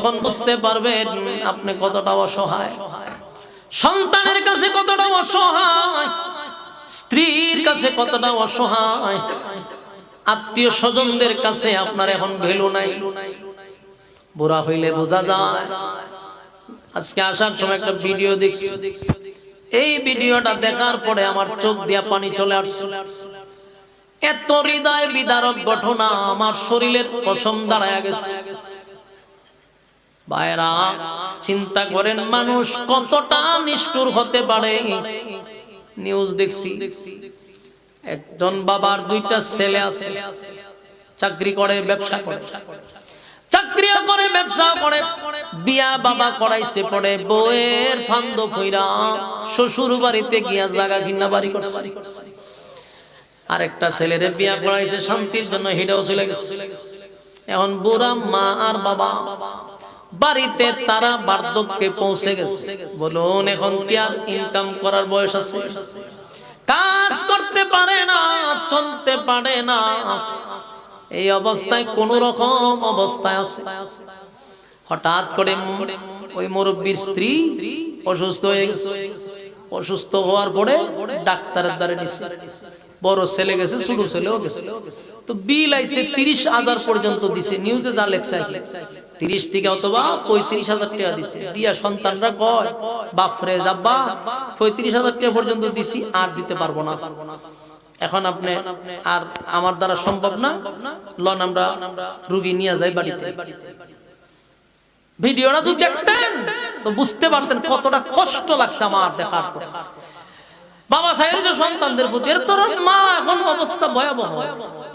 তখন বুঝতে পারবেন আপনি কতটা অসহায়, সন্তানের কাছে কতটা অসহায়, স্ত্রীর কাছে কতটা অসহায়, আত্মীয় স্বজনদের কাছে আপনার এখন ভ্যালু নাই। বুড়া হইলে বোঝা যায়। আজকে আসার সময় একটা ভিডিও দেখছি, এই ভিডিওটা দেখার পরে আমার চোখ দিয়া পানি চলে আসছে। এত হৃদয় বিদারক ঘটনা, আমার শরীরের পশম দাঁড়ায় গেছে। ভাইরা চিন্তা করেন মানুষ কতটা নিষ্ঠুর হতে পারে। নিউজ দেখছি, একজন বাবার দুইটা ছেলে আছে, চাকরি করে, ব্যবসা করে, চাকরিও করে, ব্যবসাও করে, বিয়া বাবা করাইছে, পড়ে বউয়ের ফান্দ ফইরা শ্বশুর বাড়িতে গিয়া জায়গা কিনা বাড়ি করছে। আরেকটা ছেলেরে বিয়া করাইছে শান্তির জন্য, হেটাও চলে গেছে। এখন বুড়া মা আর বাবা বাড়িতে, তারা বার্ধক্যে পৌঁছে গেছে। বলুন এখন কি আর ইনকাম করার বয়স আছে? কাজ করতে পারে না, চলতে পারে না, এই অবস্থায় কোন রকম অবস্থায় আছে। হঠাৎ করে ওই মুরব্বীর স্ত্রী অসুস্থ হয়ে গেছে। অসুস্থ হওয়ার পরে ডাক্তারের দ্বারে নিছে। বড় ছেলে গেছে, ছোট ছেলেও গেছে। তো বিল আইছে 30,000 পর্যন্ত দিছে। নিউজে যা লেখছে 30 থেকে অথবা 35,000 টাকা দিছে। দিয়া সন্তানরা কয় বাপরে যাব্বা 35,000 টাকা পর্যন্ত দিছি, আর দিতে পারবো না। এখন আপনি আর আমার দ্বারা সম্ভব না, লন আমরা রোগী নিয়ে যাই বাড়িতে। ভিডিওটা যদি দেখতেন তো বুঝতে পারতেন কতটা কষ্ট লাগছে আমার দেখার পর। বাবা সাহেবের যে সন্তানদের প্রতি, এর তোর মা এখন অবস্থা ভয়াবহ।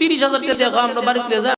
30,000 টাকা আমরা বাড়িতে যাই।